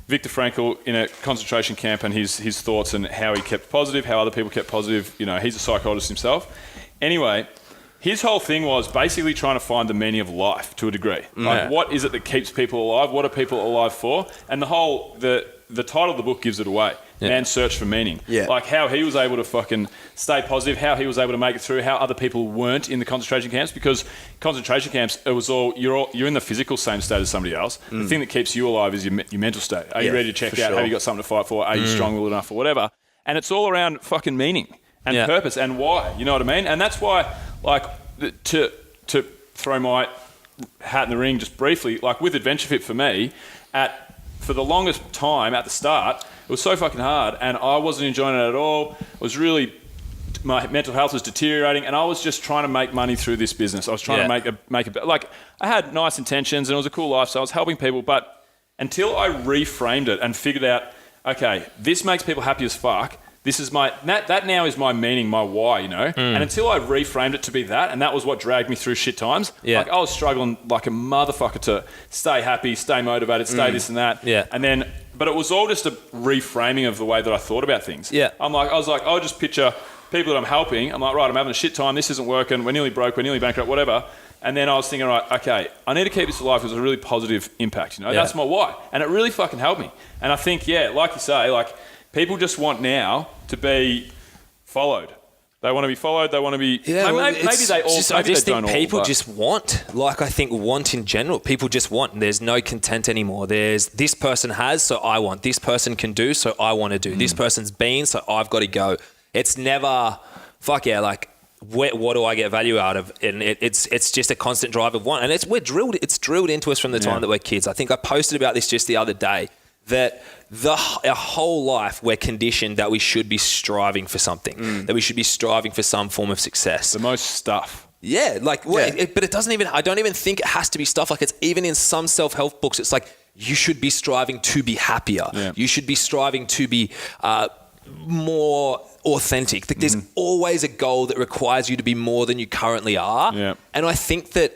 Viktor Frankl in a concentration camp and his thoughts and how he kept positive, how other people kept positive. You know, he's a psychologist himself. Anyway, his whole thing was basically trying to find the meaning of life to a degree. Like, what is it that keeps people alive? What are people alive for? And the title of the book gives it away. Man's Search for Meaning. Yeah. Like how he was able to fucking stay positive, how he was able to make it through, how other people weren't in the concentration camps, because concentration camps, it was you're in the physical same state as somebody else. The thing that keeps you alive is your mental state. Are you ready to check out? Sure. Have you got something to fight for? Are you strong-willed enough or whatever? And it's all around fucking meaning and purpose and why. You know what I mean? And that's why, like, to throw my hat in the ring just briefly, like with Adventure Fit for me, for the longest time at the start, it was so fucking hard and I wasn't enjoying it at all. It was really, my mental health was deteriorating and I was just trying to make money through this business. I was trying to make a, like, I had nice intentions and it was a cool life, so I was helping people, but until I reframed it and figured out, okay, this makes people happy as fuck, this is that now is my meaning, my why, you know? And until I reframed it to be that, and that was what dragged me through shit times, like I was struggling like a motherfucker to stay happy, stay motivated, stay this and that. And then, but it was all just a reframing of the way that I thought about things. I was like, I'll just picture people that I'm helping. I'm like, right, I'm having a shit time, this isn't working, we're nearly broke, we're nearly bankrupt, whatever. And then I was thinking, right, okay, I need to keep this alive because it's a really positive impact, you know? That's my why. And it really fucking helped me. And I think, like you say, like, people just want now to be followed. They want to be followed. They want to be... Yeah, maybe they all... I just think people just want. Like, I think want in general. People just want. There's no content anymore. There's this person has, so I want. This person can do, so I want to do. This person's been, so I've got to go. It's never... Fuck yeah, like... What do I get value out of? And it's just a constant drive of want. And it's drilled into us from the time that we're kids. I think I posted about this just the other day, that our whole life we're conditioned that we should be striving for something, that we should be striving for some form of success. The most stuff. Yeah, like, but it doesn't even, I don't even think it has to be stuff. Like, it's even in some self-help books, it's like, you should be striving to be happier. Yeah. You should be striving to be more authentic. Like, there's always a goal that requires you to be more than you currently are. Yeah. And I think that,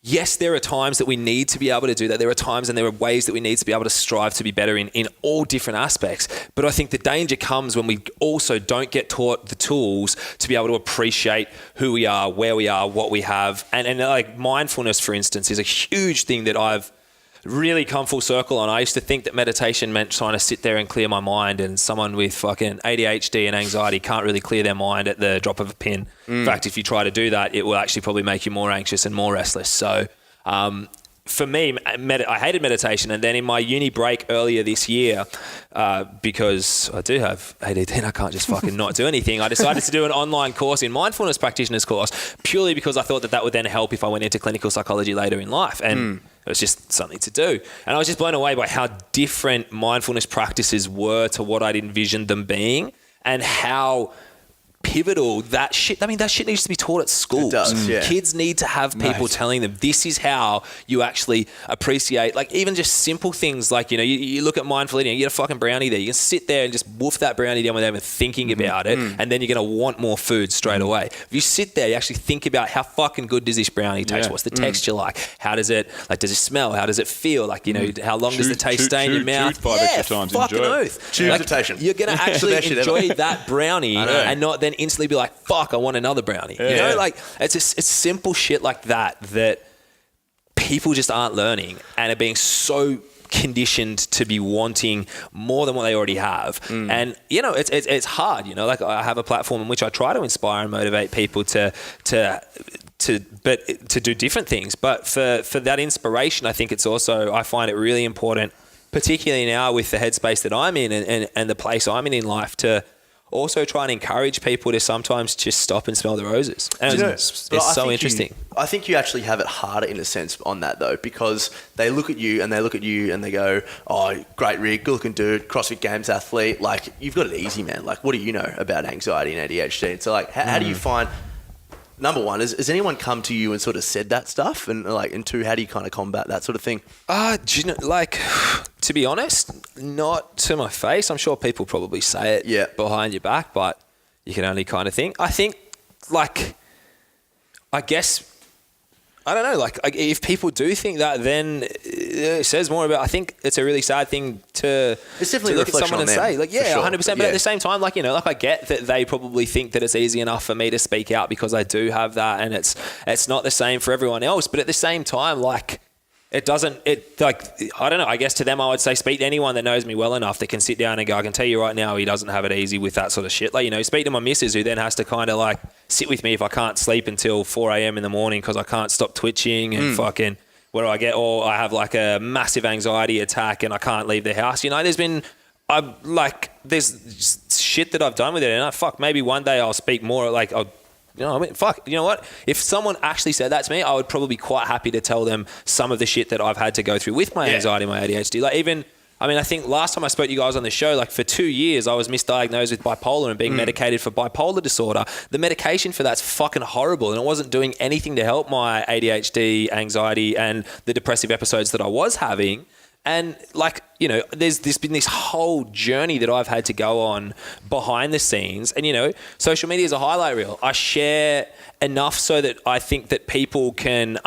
yes, there are times that we need to be able to do that. There are times and there are ways that we need to be able to strive to be better in all different aspects. But I think the danger comes when we also don't get taught the tools to be able to appreciate who we are, where we are, what we have. And like mindfulness, for instance, is a huge thing that I've really come full circle on. I used to think that meditation meant trying to sit there and clear my mind, and someone with fucking ADHD and anxiety can't really clear their mind at the drop of a pin. In fact, if you try to do that, it will actually probably make you more anxious and more restless. So for me, I hated meditation. And then in my uni break earlier this year, because I do have ADD and I can't just fucking not do anything, I decided to do an online course in mindfulness practitioner's course, purely because I thought that would then help if I went into clinical psychology later in life. And it was just something to do. And I was just blown away by how different mindfulness practices were to what I'd envisioned them being, and how pivotal that shit. I mean, that shit needs to be taught at schools. It does, yeah. Kids need to have people telling them this is how you actually appreciate, like, even just simple things like, you know, you look at mindful eating, you get a fucking brownie there, you can sit there and just woof that brownie down without even thinking about it, and then you're going to want more food straight away. If you sit there, you actually think about how fucking good does this brownie taste? What's the texture like? How does it, like, does it smell? How does it feel? Like, you know, how long does the taste stay in your mouth? Five extra times, fucking enjoy oath. You're going to actually enjoy that brownie and not then instantly be like, fuck, I want another brownie. You know, like, it's simple shit like that people just aren't learning and are being so conditioned to be wanting more than what they already have. And, you know, it's hard, you know, like, I have a platform in which I try to inspire and motivate people to do different things. But for that inspiration, I think it's also, I find it really important, particularly now with the headspace that I'm in and the place I'm in life, to also try and encourage people to sometimes just stop and smell the roses. And it's so interesting. I think you actually have it harder in a sense on that, though, because they look at you and they go, oh, great rig, good looking dude, CrossFit Games athlete. Like, you've got it easy, man. Like, what do you know about anxiety and ADHD? And so, like, how do you find... Number one, has anyone come to you and sort of said that stuff? And, like, and two, how do you kind of combat that sort of thing? Do you know, like, to be honest, not to my face. I'm sure people probably say it behind your back, but you can only kind of think. I think, like, I guess, I don't know, like, if people do think that, then it says more about, I think it's a really sad thing to It's definitely to a look at reflection someone on and them, say, like, for yeah, sure. 100%. But Yeah. at the same time, like, you know, like I get that they probably think that it's easy enough for me to speak out because I do have that, and it's not the same for everyone else. But at the same time, like, I don't know, I guess to them I would say speak to anyone that knows me well enough that can sit down and go, I can tell you right now he doesn't have it easy with that sort of shit. Like, you know, speak to my missus who then has to kind of like sit with me if I can't sleep until 4 a.m. in the morning because I can't stop twitching and fucking where I get, or I have like a massive anxiety attack and I can't leave the house. You know, there's shit that I've done with it, and maybe one day I'll speak more, like, you know what? If someone actually said that to me, I would probably be quite happy to tell them some of the shit that I've had to go through with my anxiety and my ADHD. Like, even, I mean, I think last time I spoke to you guys on the show, like for 2 years, I was misdiagnosed with bipolar and being medicated for bipolar disorder. The medication for that's fucking horrible, and it wasn't doing anything to help my ADHD, anxiety, and the depressive episodes that I was having. And like, you know, there's been this whole journey that I've had to go on behind the scenes. And, you know, social media is a highlight reel. I share enough so that I think that people can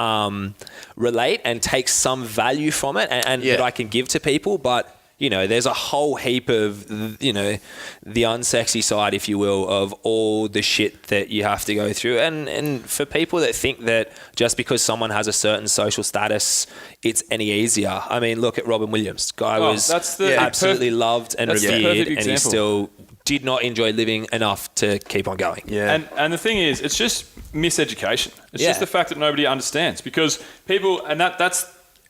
relate and take some value from it and that I can give to people. But, you know, there's a whole heap of, you know, the unsexy side, if you will, of all the shit that you have to go through. And for people that think that just because someone has a certain social status, it's any easier. I mean, look at Robin Williams. Guy was absolutely loved and revered, and he still did not enjoy living enough to keep on going. Yeah. And the thing is, it's just miseducation. It's just the fact that nobody understands, because people, and that's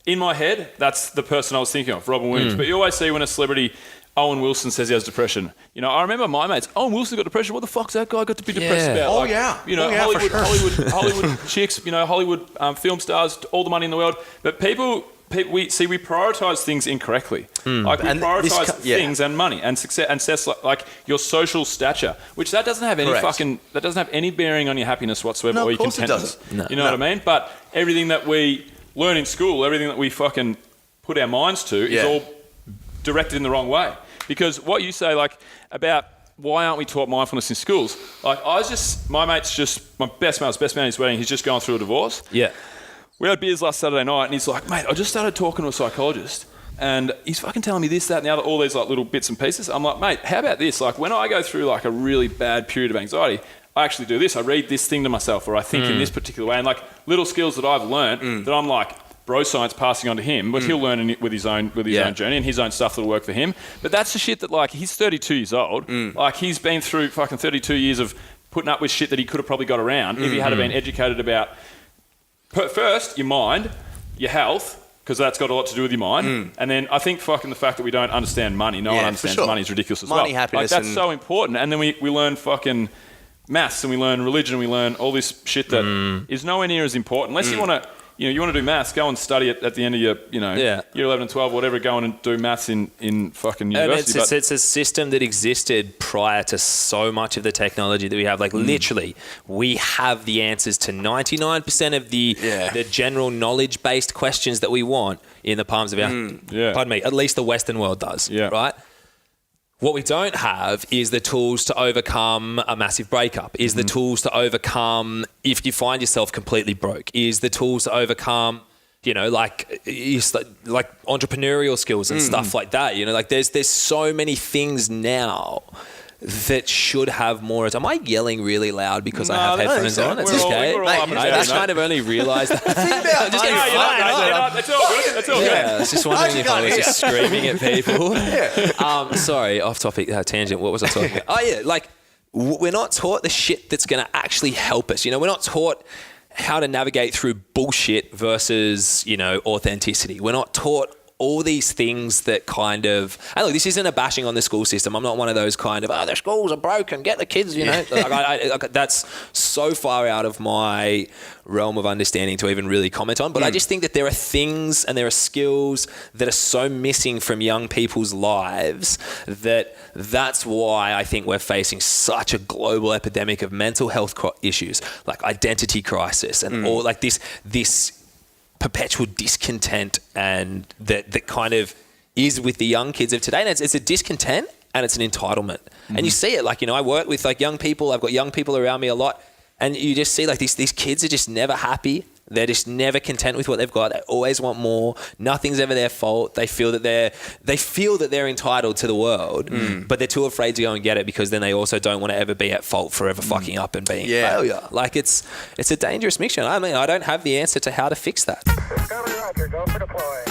in my head, that's the person I was thinking of, Robin Williams. But you always see when a celebrity, Owen Wilson, says he has depression. You know, I remember my mates, Owen Wilson got depression. What the fuck's that guy got to be depressed about? Oh, like, yeah. You know, Oh, yeah, for sure. Hollywood chicks, you know, Hollywood film stars, all the money in the world. But people we prioritise things incorrectly. Like, we prioritise things and money and success and success, like your social stature, which that doesn't have any that doesn't have any bearing on your happiness whatsoever or your contentment. You know what I mean? But everything that we learn in school, everything that we fucking put our minds to is all directed in the wrong way. Because what you say, like, about why aren't we taught mindfulness in schools? Like, my best man at his wedding, he's just going through a divorce. Yeah. We had beers last Saturday night, and he's like, mate, I just started talking to a psychologist, and he's fucking telling me this, that, and the other, all these like little bits and pieces. I'm like, mate, how about this? Like, when I go through like a really bad period of anxiety, I actually do this. I read this thing to myself, or I think in this particular way, and like little skills that I've learned that I'm like, bro science passing on to him, but he'll learn with his own journey and his own stuff that'll work for him. But that's the shit that, like, he's 32 years old. Like, he's been through fucking 32 years of putting up with shit that he could have probably got around if he had been educated about, first, your mind, your health, because that's got a lot to do with your mind. And then I think fucking the fact that we don't understand money. No one understands money is ridiculous as well. Money, happiness. Like, that's so important. And then we learn fucking maths, and we learn religion, and we learn all this shit that is nowhere near as important. Unless you want to, you want to do maths, go and study it at the end of your, year 11 and 12, whatever, go on and do maths in fucking university. And it's a system that existed prior to so much of the technology that we have. Like, literally, we have the answers to 99% of the general knowledge-based questions that we want in the palms of our, pardon me, at least the Western world does, right? What we don't have is the tools to overcome a massive breakup, is the tools to overcome if you find yourself completely broke, is the tools to overcome, like entrepreneurial skills and stuff like that. Like there's so many things now that should have more. Am I yelling really loud because I have headphones on? It's okay. I just kind of only realised that. I'm just getting It's all good. It's all good. I was just wondering if I was just screaming at people. Sorry, off topic, tangent. What was I talking about? Oh yeah, like we're not taught the shit that's going to actually help us. We're not taught how to navigate through bullshit versus, authenticity. We're not taught all these things that kind of, and look, this isn't a bashing on the school system. I'm not one of those kind of, their schools are broken, get the kids, Like, that's so far out of my realm of understanding to even really comment on. But I just think that there are things and there are skills that are so missing from young people's lives that's why I think we're facing such a global epidemic of mental health issues, like identity crisis and all like this perpetual discontent, and that kind of is with the young kids of today. And it's a discontent and it's an entitlement. And you see it, like, I work with like young people. I've got young people around me a lot, and you just see like these kids are just never happy. They're just never content with what they've got. They always want more. Nothing's ever their fault. They feel that they're entitled to the world, but they're too afraid to go and get it because then they also don't want to ever be at fault for ever fucking up and being a failure. Like it's a dangerous mixture. I mean, I don't have the answer to how to fix that. Discovery Roger, go for deploy.